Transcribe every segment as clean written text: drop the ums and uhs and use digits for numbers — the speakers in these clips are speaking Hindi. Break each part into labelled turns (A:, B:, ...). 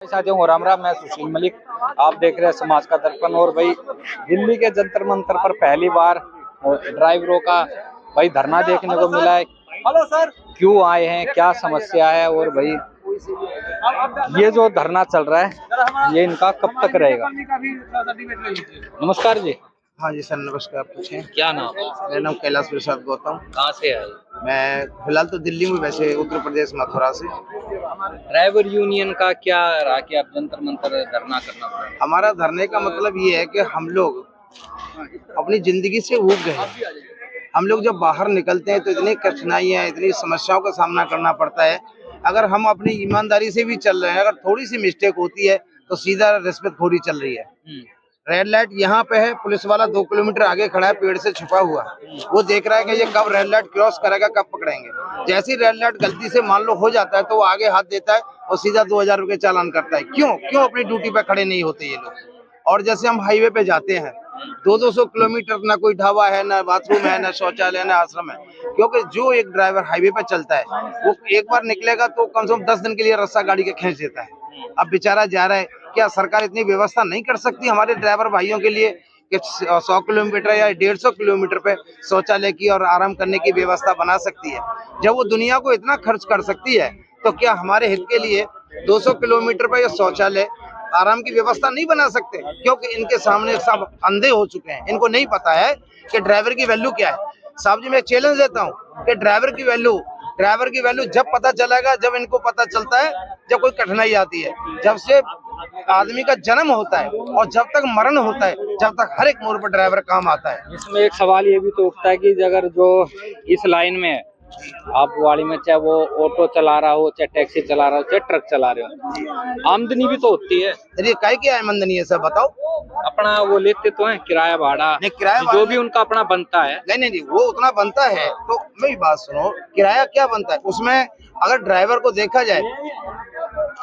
A: साथियों को राम राम। मैं सुशील मलिक, आप देख रहे हैं समाज का दर्पण। और भाई दिल्ली के जंतर मंतर पर पहली बार ड्राइवरों का भाई धरना देखने को मिला है। हेलो सर, क्यों आए हैं, क्या समस्या है, और भाई ये जो धरना चल रहा है ये इनका कब तक रहेगा। नमस्कार जी।
B: हाँ जी सर, नमस्कार। पूछें।
A: क्या नाम है?
B: मेरा नाम कैलाश प्रसाद गौतम।
A: कहाँ से आए?
B: मैं फिलहाल तो दिल्ली में, वैसे उत्तर प्रदेश मथुरा से।
A: ड्राइवर यूनियन का क्या रहा कि आप जंतर मंतर धरना करना पड़ा?
B: हमारा धरने का मतलब ये है कि हम लोग अपनी जिंदगी से ऊब गए। हम लोग जब बाहर निकलते हैं तो इतनी कठिनाइयाँ, इतनी समस्याओं का सामना करना पड़ता है। अगर हम अपनी ईमानदारी से भी चल रहे हैं, अगर थोड़ी सी मिस्टेक होती है तो सीधा रिश्वतखोरी चल रही है। रेड लाइट यहाँ पे है, पुलिस वाला 2 किलोमीटर आगे खड़ा है, पेड़ से छुपा हुआ। वो देख रहा है कि ये कब रेड लाइट क्रॉस करेगा, कब पकड़ेंगे। जैसे ही रेड लाइट गलती से मान लो हो जाता है तो वो आगे हाथ देता है और सीधा 2000 रुपये चालान करता है। क्यों अपनी ड्यूटी पे खड़े नहीं होते ये लोग। और जैसे हम हाईवे पे जाते हैं 200 किलोमीटर, ना कोई ढाबा है, ना बाथरूम है, ना शौचालय, ना आश्रम है। क्योंकि जो एक ड्राइवर हाईवे पे चलता है वो एक बार निकलेगा तो कम से कम 10 दिन के लिए रस्सा गाड़ी के खींच देता है। अब बेचारा जा रहा है, क्या सरकार इतनी व्यवस्था नहीं कर सकती हमारे ड्राइवर भाइयों के लिए कि 100 किलोमीटर या 150 किलोमीटर पे शौचालय की और आराम करने की व्यवस्था बना सकती है। जब वो दुनिया को इतना खर्च कर सकती है तो क्या हमारे हित के लिए 200 किलोमीटर पे या शौचालय आराम की व्यवस्था नहीं बना सकते? क्योंकि इनके सामने सब अंधे हो चुके हैं, इनको नहीं पता है कि ड्राइवर की वैल्यू क्या है। साहब जी, मैं चैलेंज देता हूँ कि ड्राइवर की वैल्यू जब पता चलेगा, जब इनको पता चलता है, जब कोई कठिनाई आती है। जब से आदमी का जन्म होता है और जब तक मरण होता है, जब तक हर एक मोड़ पर ड्राइवर काम आता है।
A: इसमें एक सवाल ये भी तो उठता है कि अगर जो इस लाइन में आप वाली में, चाहे वो ऑटो चला रहा हो, चाहे टैक्सी चला रहा हो, चाहे ट्रक चला रहे हो, आमदनी भी तो होती है।
B: अरे काय की आमदनी है सर, बताओ।
A: अपना वो लेते तो है किराया भाड़ा, जो भी उनका अपना बनता है।
B: नहीं, वो उतना बनता है। तो मेरी बात सुनो, किराया क्या बनता है उसमें? अगर ड्राइवर को देखा जाए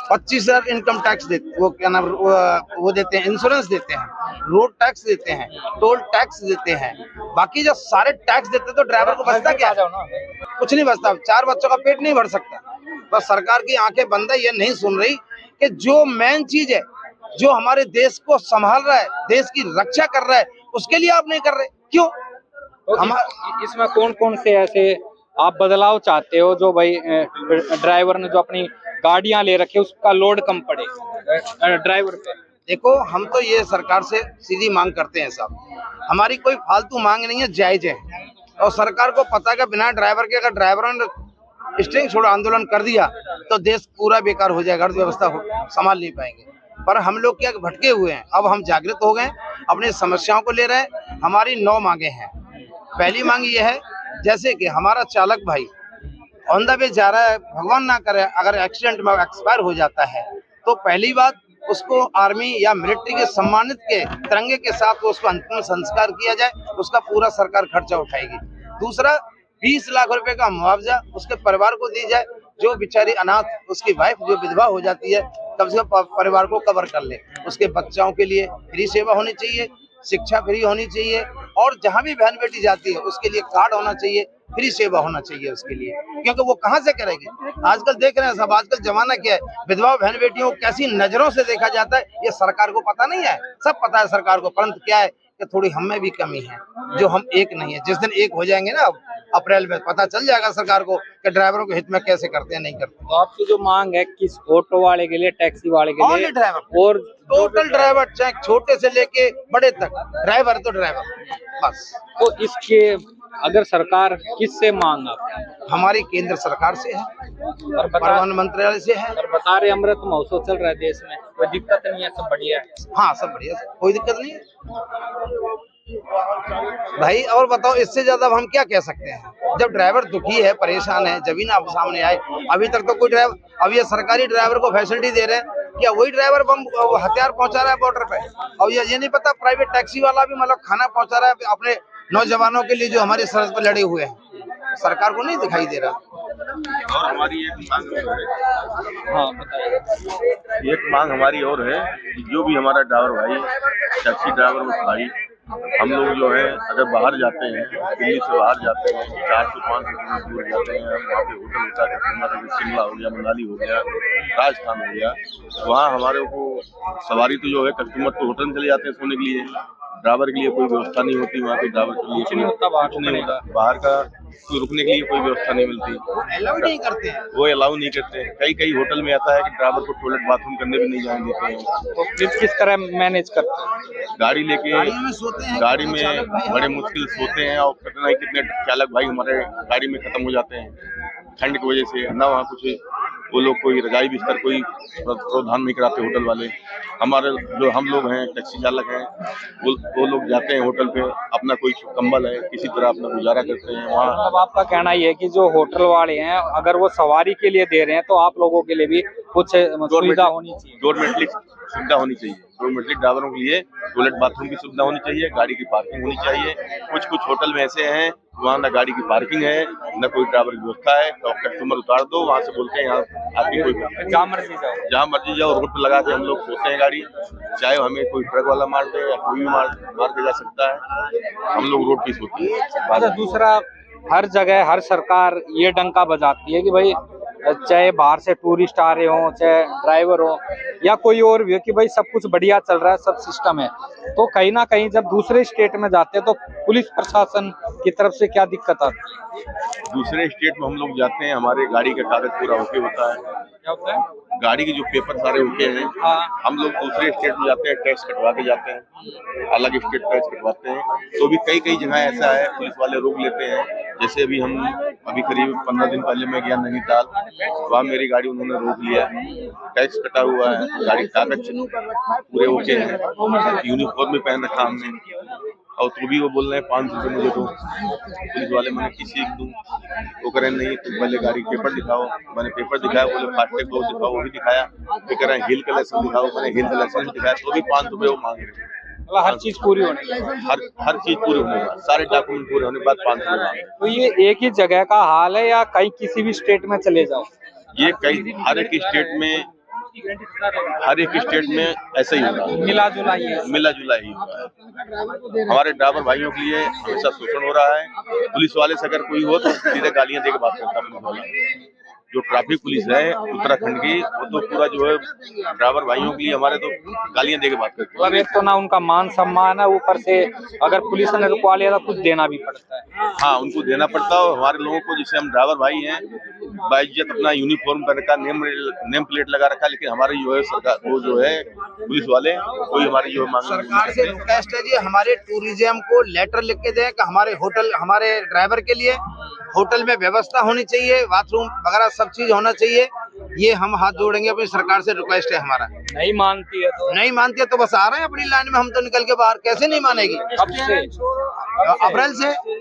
B: 25,000 इनकम टैक्स देते, वो क्या नाम, वो देते हैं, इंश्योरेंस देते हैं, रोड टैक्स देते हैं, टोल टैक्स देते हैं। बाकी जब सारे टैक्स देते तो ड्राइवर को बचता क्या? कुछ नहीं बचता। 4 बच्चों का पेट नहीं भर सकता। बस सरकार की आंखें बंद है, ये नहीं सुन रही कि जो मेन चीज है, जो हमारे देश को संभाल रहा है, देश की रक्षा कर रहा है, उसके लिए आप नहीं कर रहे। क्यों?
A: तो इसमें कौन कौन से ऐसे आप बदलाव चाहते हो जो भाई ड्राइवर ने जो अपनी गाड़ियां ले रखी है उसका लोड कम पड़े ड्राइवर पे?
B: देखो, हम तो ये सरकार से सीधी मांग करते हैं साहब, हमारी कोई फालतू मांग नहीं है, जायज है। और सरकार को पता है कि बिना ड्राइवर के, अगर ड्राइवरों ने स्ट्रिंग छोड़ो आंदोलन कर दिया तो देश पूरा बेकार हो जाएगा, अर्थव्यवस्था संभाल नहीं पाएंगे। पर हम लोग क्या भटके हुए हैं, अब हम जागृत हो गए, अपनी समस्याओं को ले रहे हैं। हमारी 9 मांगे हैं। पहली मांग ये है, जैसे कि हमारा चालक भाई ऑन द वे जा रहा है, भगवान ना करे अगर एक्सीडेंट में एक्सपायर हो जाता है तो पहली बात उसको आर्मी या मिलिट्री के सम्मानित के तिरंगे के साथ उसको अंतिम संस्कार किया जाए, उसका पूरा सरकार खर्चा उठाएगी। दूसरा, 20 लाख रुपए का मुआवजा उसके परिवार को दी जाए। जो बेचारी अनाथ, उसकी वाइफ जो विधवा हो जाती है, कम से कम परिवार को कवर कर ले। उसके बच्चों के लिए फ्री सेवा होनी चाहिए, शिक्षा फ्री होनी चाहिए, और जहाँ भी बहन बेटी जाती है उसके लिए कार्ड होना चाहिए, फ्री सेवा होना चाहिए उसके लिए। क्योंकि वो कहाँ से करेगी? आजकल देख रहे हैं सब, आजकल जमाना क्या है, विधवा बहन बेटियों को कैसी नजरों से देखा जाता है, ये सरकार को पता नहीं है। सब पता है सरकार को, परंतु क्या है कि थोड़ी हम में भी कमी है, जो हम एक नहीं है। जिस दिन एक हो जाएंगे ना, अप्रैल में पता चल जाएगा सरकार को कि ड्राइवरों के हित में कैसे करते हैं, नहीं करते।
A: तो आपकी जो मांग है किस ऑटो वाले के लिए, टैक्सी वाले के लिए,
B: ड्राइवर
A: और
B: टोटल ड्राइवर, चाहे छोटे से लेके बड़े तक, ड्राइवर तो ड्राइवर बस।
A: तो इसके अगर सरकार किससे मांग आप?
B: हमारी केंद्र सरकार से है, परिवहन मंत्रालय से है।
A: और बता रहे अमृत महोत्सव चल रहा है देश में, कोई दिक्कत नहीं है, सब बढ़िया है।
B: हाँ, सब बढ़िया, कोई दिक्कत नहीं है भाई। और बताओ, इससे ज्यादा हम क्या कह सकते हैं? जब ड्राइवर दुखी है, परेशान है, जब ही ना आप सामने आए। अभी तक तो कोई ड्राइवर, अब ये सरकारी ड्राइवर को फैसिलिटी दे रहे हैं, क्या वही ड्राइवर बम हथियार पहुंचा रहा है बॉर्डर पे? और ये नहीं पता प्राइवेट टैक्सी वाला भी मतलब खाना पहुंचा रहा है अपने नौजवानों के लिए जो हमारी सरहद पर लड़े हुए हैं। सरकार को नहीं दिखाई दे रहा।
C: और हमारी एक मांग है।
A: हाँ बताइए।
C: एक मांग हमारी और है कि जो भी हमारा ड्राइवर भाई, टैक्सी ड्राइवर भाई हम लोग जो है अगर बाहर जाते हैं, दिल्ली से बाहर जाते हैं, 400-500 किलोमीटर दूर जाते हैं, वहाँ पे होटल होता है, जैसे शिमला हो गया, मनाली हो गया, राजस्थान हो गया, वहाँ हमारे को सवारी तो जो है कस्टमर तो होटल में चले जाते हैं सोने के लिए, ड्राइवर के लिए कोई व्यवस्था नहीं होती, वहाँ पे ड्राइवर के लिए कुछ नहीं होता, बाहर का कोई रुकने के लिए कोई व्यवस्था नहीं मिलती,
B: अलाउ नहीं करते हैं।
C: वो अलाउ नहीं करते हैं। कई होटल में ऐसा है कि ड्राइवर को टॉयलेट बाथरूम करने भी नहीं जाने देते हैं।
A: तो फिर किस तरह मैनेज करते हैं?
C: गाड़ी लेके
B: गाड़ियों में सोते हैं,
C: गाड़ी में
B: चालक भाई
C: बड़े मुश्किल सोते हैं और कितने चालक भाई हमारे गाड़ी में खत्म हो जाते हैं ठंड की वजह से, ना वहाँ कुछ वो लोग कोई रजाई बिस्तर कोई प्रावधान नहीं कराते होटल वाले। हमारे जो हम लोग हैं टैक्सी चालक हैं, वो लोग जाते हैं होटल पे, अपना कोई कंबल है किसी तरह अपना गुजारा करते हैं वहाँ।
A: अब आपका कहना ये है कि जो होटल वाले हैं अगर वो सवारी के लिए दे रहे हैं तो आप लोगों के लिए भी कुछ सुविधा होनी चाहिए,
C: गवर्नमेंटली सुविधा होनी चाहिए, गवर्नमेंटली ड्राइवरों के लिए टॉयलेट बाथरूम की सुविधा होनी चाहिए, गाड़ी की पार्किंग होनी चाहिए। कुछ होटल में ऐसे हैं वहाँ ना गाड़ी की पार्किंग है, न कोई ड्राइवर की व्यवस्था है, तो कस्टमर उतार दो, वहाँ से बोलते हैं यहाँ आपकी कोई जहाँ मर्जी जाओ, रोड पर लगा के हम लोग सोते हैं गाड़ी, चाहे हमें कोई ट्रक वाला मार दे या कोई भी मार के जा सकता है, हम लोग रोड पे सोते हैं।
A: अच्छा, दूसरा हर जगह हर सरकार ये डंका बजाती है कि भाई चाहे बाहर से टूरिस्ट आ रहे हो, चाहे ड्राइवर हो या कोई और भी हो, कि भाई सब कुछ बढ़िया चल रहा है, सब सिस्टम है, तो कहीं ना कहीं जब दूसरे स्टेट में जाते हैं तो पुलिस प्रशासन की तरफ से क्या दिक्कत आती है?
C: दूसरे स्टेट में हम लोग जाते हैं, हमारे गाड़ी का कागज पूरा ओके होता है,
A: क्या होता है?
C: गाड़ी के जो पेपर सारे ओके हैं,
A: हाँ।
C: हम लोग दूसरे स्टेट में जाते हैं, टैक्स कटवा के जाते हैं, अलग स्टेट टैक्स कटवाते हैं, तो भी कई जगह ऐसा है पुलिस वाले रोक लेते हैं। जैसे अभी करीब 15 दिन पहले मैं गया नैनीताल, वहाँ मेरी गाड़ी उन्होंने रोक लिया, टैक्स कटा हुआ है, गाड़ी कागज पूरे ओके हैं, यूनिफॉर्म भी पहन रखा हमने, और तो भी वो बोल रहे हैं 500 रुपये मुझे दो। पुलिस वाले मैंने किसी एक दूँ, वो करें नहीं तुम पहले गाड़ी पेपर दिखाओ, मैंने पेपर दिखाया, बोले फास्टैग दो दिखाओ, वो भी दिखाया, फिर कह रहे हैं हिल का लाइसेंस दिखाओ, मैंने हिल का लाइसेंस दिखाया, तो भी 500 रुपये वो मांग रहे हैं।
A: मतलब हर चीज पूरी होने के बाद?
C: हर चीज पूरी होने के बाद, सारे डॉक्यूमेंट पूरे होने के बाद 500 रुपये मांग रहे हैं।
A: तो ये एक ही जगह का हाल है या कहीं किसी भी स्टेट में चले जाओ?
C: ये हर एक स्टेट में ऐसा ही होगा,
A: मिला जुला
C: ही होगा। हमारे ड्राइवर भाइयों के लिए हमेशा शोषण हो रहा है। पुलिस वाले से अगर कोई हो तो सीधे गालियां दे के बात करता है पुलिस वाला। जो ट्रैफिक पुलिस है उत्तराखंड की, वो तो पूरा जो है ड्राइवर भाइयों के लिए हमारे तो गालियां दे के बात करते हैं।
A: मतलब एक तो ना उनका मान सम्मान है, ऊपर से अगर पुलिस ने रुकवा लिया तो कुछ देना भी पड़ता है।
C: हाँ, उनको देना पड़ता है। हमारे लोगों को, जैसे हम ड्राइवर भाई हैं, बाइज्जत अपना यूनिफॉर्म पहन रखा, नेम प्लेट लगा रखा, लेकिन हमारी जो है सरकार, वो जो है पुलिस वाले कोई हमारी जो मांग
B: सरकार से रिक्वेस्ट है जी, हमारे टूरिज्म को लेटर लिख के दें कि हमारे होटल, हमारे ड्राइवर के लिए होटल में व्यवस्था होनी चाहिए, बाथरूम वगैरह सब चीज होना चाहिए। ये हम हाथ जोड़ेंगे, अपनी सरकार से रिक्वेस्ट है हमारा।
A: नहीं मानती है तो
B: नहीं मानती है तो बस आ रहे हैं अपनी लाइन में, हम तो निकल के बाहर, कैसे नहीं मानेगी?
A: कब से?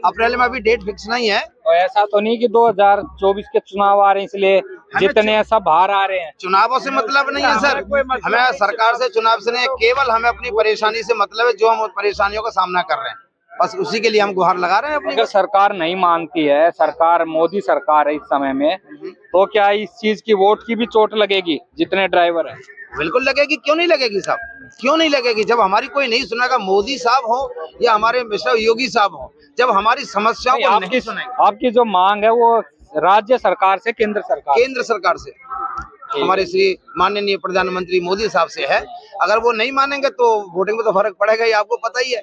B: अप्रैल में अभी डेट फिक्स नहीं है।
A: तो ऐसा तो नहीं कि 2024 के चुनाव आ रहे हैं इसलिए जितने सब बाहर आ रहे हैं?
B: चुनावों से मतलब नहीं है सर, हमें सरकार से चुनाव से नहीं, केवल हमें अपनी परेशानी से मतलब है, जो हम परेशानियों का सामना कर रहे हैं, बस उसी के लिए हम गुहार लगा रहे हैं अपनी।
A: अगर सरकार नहीं मानती है, सरकार मोदी सरकार है इस समय में, तो क्या इस चीज की वोट की भी चोट लगेगी जितने ड्राइवर हैं?
B: बिल्कुल लगेगी, क्यों नहीं लगेगी साहब, क्यों नहीं लगेगी? जब हमारी कोई नहीं सुनेगा, मोदी साहब हो या हमारे मिस्टर योगी साहब हो, जब हमारी समस्याओं को नहीं सुनेंगे।
A: आपकी जो मांग है वो राज्य सरकार से, केंद्र सरकार
B: से हमारे श्री माननीय प्रधानमंत्री मोदी साहब से है। अगर वो नहीं मानेंगे तो वोटिंग में तो फर्क पड़ेगा ही, आपको पता ही है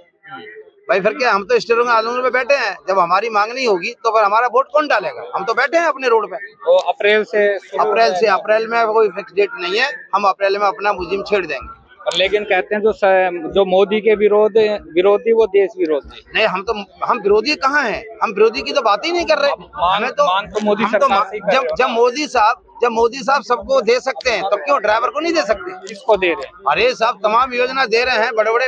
B: भाई। फिर क्या, हम तो स्टेयरिंग आलून पे बैठे हैं, जब हमारी मांग नहीं होगी तो फिर हमारा वोट कौन डालेगा? हम तो बैठे हैं अपने रोड पे।
A: तो अप्रैल
B: में कोई फिक्स डेट नहीं है, हम अप्रैल में अपना मुहिम छेड़ देंगे।
A: लेकिन कहते हैं जो मोदी के विरोधी वो देश विरोधी।
B: नहीं, हम विरोधी कहाँ हैं? हम विरोधी की तो बात ही नहीं कर रहे। हमें तो मोदी सरकार, जब मोदी साहब सबको दे सकते हैं तो क्यों ड्राइवर को नहीं दे सकते?
A: किसको दे रहे हैं?
B: अरे साहब तमाम योजना दे रहे हैं, बड़े बड़े।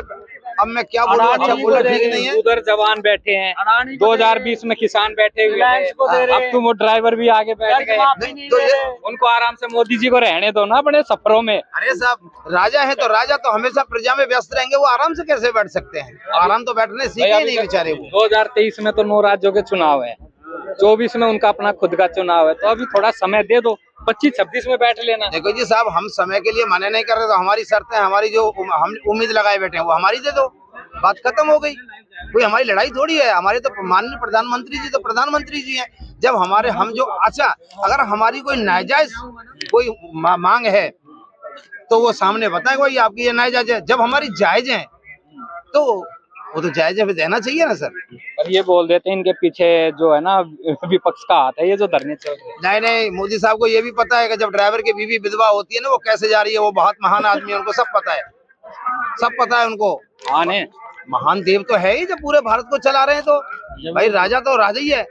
B: अब मैं क्या बोलूं, अच्छा बोला ठीक नहीं है।
A: उधर जवान बैठे हैं, 2020 में किसान बैठे हुए हैं, अब तुम वो ड्राइवर भी आगे बैठ गए, तो उनको आराम से मोदी जी को रहने दो ना बड़े सफरों में।
B: अरे साहब, राजा है तो राजा तो हमेशा प्रजा में व्यस्त रहेंगे, वो आराम से कैसे बैठ सकते हैं? आराम तो बैठने सीखे नहीं बेचारे।
A: 2023 में तो 9 राज्यों के चुनाव है, 24 में उनका अपना खुद का चुनाव है, तो अभी थोड़ा समय दे दो, 25-26 में बैठ लेना।
B: देखो जी साहब, हम समय के लिए माने नहीं कर रहे, तो हमारी शर्तें, हमारी जो हम उम्मीद लगाए बैठे हैं वो हमारी दे दो, बात खत्म हो गई। कोई हमारी लड़ाई थोड़ी है। हमारे तो माननीय प्रधानमंत्री जी तो प्रधानमंत्री जी हैं। जब हमारे हम जो अच्छा अगर हमारी कोई नाजायज कोई मांग है तो वो सामने बताए भाई आपकी ये नाजायज है। जब हमारी जायज है तो वो तो जायज है, देना चाहिए ना सर।
A: और ये बोल देते हैं इनके पीछे जो है ना विपक्ष का हाथ है, ये जो धरने चल रहे हैं।
B: नहीं नहीं, मोदी साहब को ये भी पता है कि जब ड्राइवर की बीवी विधवा होती है ना वो कैसे जा रही है। वो बहुत महान आदमी है, उनको सब पता है, सब पता है उनको।
A: हाँ ने
B: महान देव तो है ही, जब पूरे भारत को चला रहे हैं तो भाई राजा तो राजा ही है,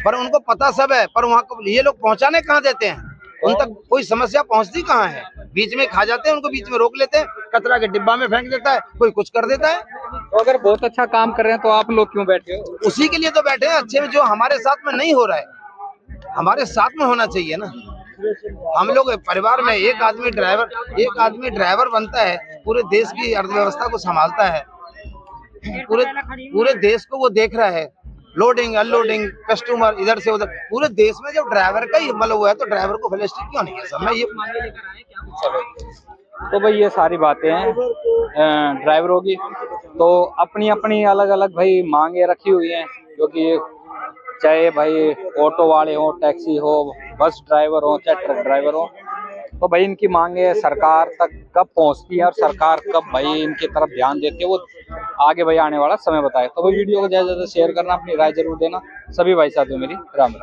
B: पर उनको पता सब है। पर वहाँ ये लोग पहुंचाने कहाँ देते हैं, उन तक कोई समस्या पहुंचती कहाँ है। बीच में खा जाते हैं, उनको बीच में रोक लेते हैं, कचरा के डिब्बा में फेंक देता है, कोई कुछ कर देता है।
A: तो अगर बहुत अच्छा काम कर रहे हैं तो आप लोग क्यों बैठे हो?
B: उसी के लिए तो बैठे हैं अच्छे में। जो हमारे साथ में नहीं हो रहा है हमारे साथ में होना चाहिए ना। हम लोग परिवार में एक आदमी ड्राइवर बनता है, पूरे देश की अर्थव्यवस्था को संभालता है, पूरे देश को वो देख रहा है, लोडिंग अनलोडिंग कस्टमर इधर से उधर। पूरे देश में जब ड्राइवर का ही मतलब हुआ है तो ड्राइवर को फेलिसिटी क्यों नहीं है सर। मैं ये
A: तो भाई ये सारी बातें हैं ड्राइवरों की, तो अपनी अपनी अलग अलग भाई मांगे रखी हुई हैं, क्योंकि चाहे भाई ऑटो वाले हो, टैक्सी हो, बस ड्राइवर हो, चाहे ट्रक ड्राइवर हो, तो भाई इनकी मांगे सरकार तक कब पहुंचती है और सरकार कब भाई इनकी तरफ ध्यान देती है, वो आगे भाई आने वाला समय बताए। तो भाई वीडियो को ज्यादा से ज्यादा शेयर करना, अपनी राय जरूर देना। सभी भाई साथियों मेरी राम राम।